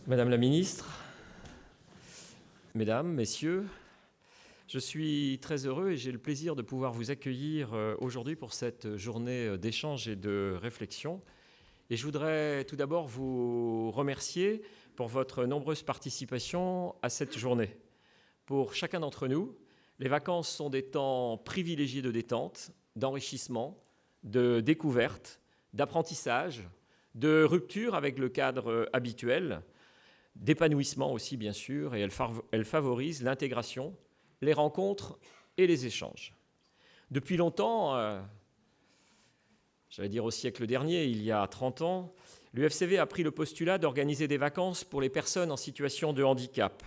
Madame la ministre, mesdames, messieurs, je suis très heureux et j'ai le plaisir de pouvoir vous accueillir aujourd'hui pour cette journée d'échange et de réflexion. Et je voudrais tout d'abord vous remercier pour votre nombreuse participation à cette journée. Pour chacun d'entre nous, les vacances sont des temps privilégiés de détente, d'enrichissement, de découverte, d'apprentissage, de rupture avec le cadre habituel, d'épanouissement aussi bien sûr, et elle favorise l'intégration, les rencontres et les échanges. Depuis longtemps, j'allais dire au siècle dernier, il y a 30 ans, l'UFCV a pris le postulat d'organiser des vacances pour les personnes en situation de handicap,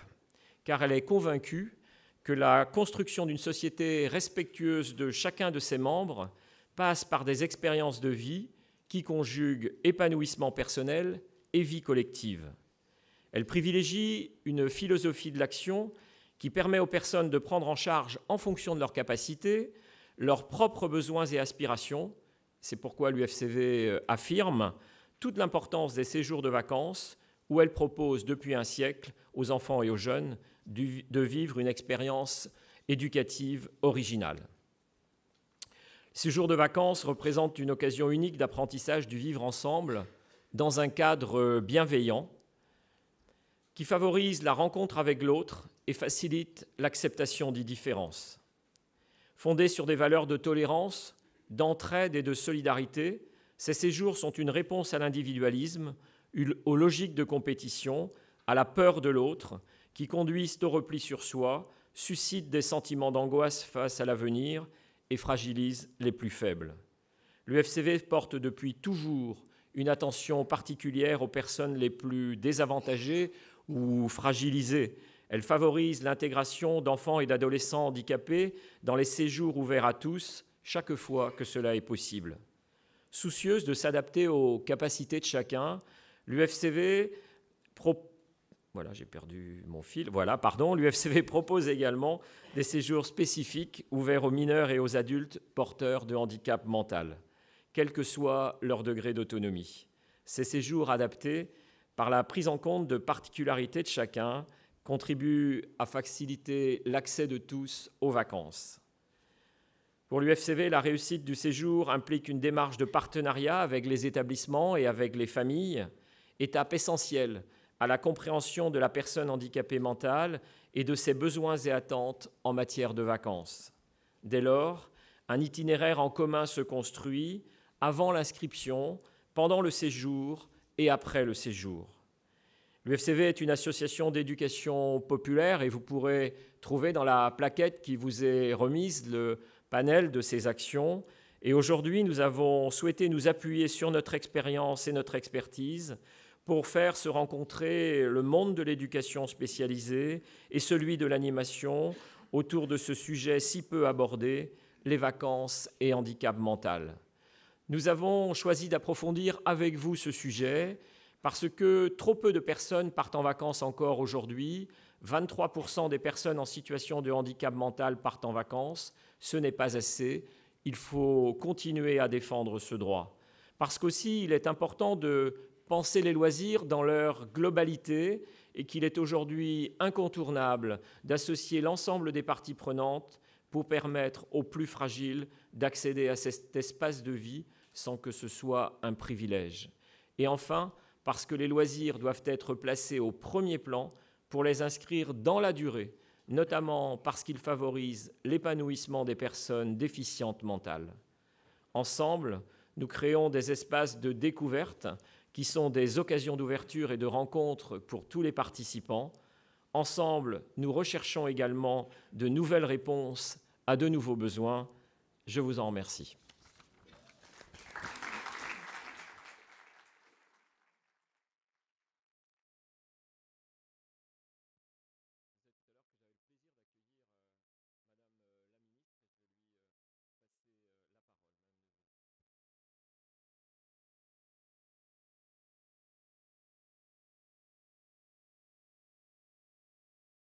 car elle est convaincue que la construction d'une société respectueuse de chacun de ses membres passe par des expériences de vie qui conjuguent épanouissement personnel et vie collective. Elle privilégie une philosophie de l'action qui permet aux personnes de prendre en charge, en fonction de leurs capacités, leurs propres besoins et aspirations. C'est pourquoi l'UFCV affirme toute l'importance des séjours de vacances où elle propose depuis un siècle aux enfants et aux jeunes de vivre une expérience éducative originale. Ces jours de vacances représentent une occasion unique d'apprentissage du vivre ensemble dans un cadre bienveillant qui favorise la rencontre avec l'autre et facilite l'acceptation des différences. Fondés sur des valeurs de tolérance, d'entraide et de solidarité, ces séjours sont une réponse à l'individualisme, aux logiques de compétition, à la peur de l'autre, qui conduisent au repli sur soi, suscitent des sentiments d'angoisse face à l'avenir et fragilisent les plus faibles. L'UFCV porte depuis toujours une attention particulière aux personnes les plus désavantagées ou fragilisées. Elle favorise l'intégration d'enfants et d'adolescents handicapés dans les séjours ouverts à tous, chaque fois que cela est possible. Soucieuse de s'adapter aux capacités de chacun, l'UFCV l'UFCV propose également des séjours spécifiques ouverts aux mineurs et aux adultes porteurs de handicap mental, quel que soit leur degré d'autonomie. Ces séjours adaptés, par la prise en compte de particularités de chacun, contribuent à faciliter l'accès de tous aux vacances. Pour l'UFCV, la réussite du séjour implique une démarche de partenariat avec les établissements et avec les familles, étape essentielle à la compréhension de la personne handicapée mentale et de ses besoins et attentes en matière de vacances. Dès lors, un itinéraire en commun se construit avant l'inscription, pendant le séjour et après le séjour. L'UFCV est une association d'éducation populaire et vous pourrez trouver dans la plaquette qui vous est remise le panel de ses actions. Et aujourd'hui, nous avons souhaité nous appuyer sur notre expérience et notre expertise pour faire se rencontrer le monde de l'éducation spécialisée et celui de l'animation autour de ce sujet si peu abordé, les vacances et handicap mental. Nous avons choisi d'approfondir avec vous ce sujet parce que trop peu de personnes partent en vacances encore aujourd'hui. 23% des personnes en situation de handicap mental partent en vacances. Ce n'est pas assez. Il faut continuer à défendre ce droit. Parce qu'aussi, il est important de penser les loisirs dans leur globalité et qu'il est aujourd'hui incontournable d'associer l'ensemble des parties prenantes pour permettre aux plus fragiles d'accéder à cet espace de vie sans que ce soit un privilège. Et enfin, parce que les loisirs doivent être placés au premier plan pour les inscrire dans la durée, notamment parce qu'ils favorisent l'épanouissement des personnes déficientes mentales. Ensemble, nous créons des espaces de découverte qui sont des occasions d'ouverture et de rencontre pour tous les participants. Ensemble, nous recherchons également de nouvelles réponses à de nouveaux besoins. Je vous en remercie.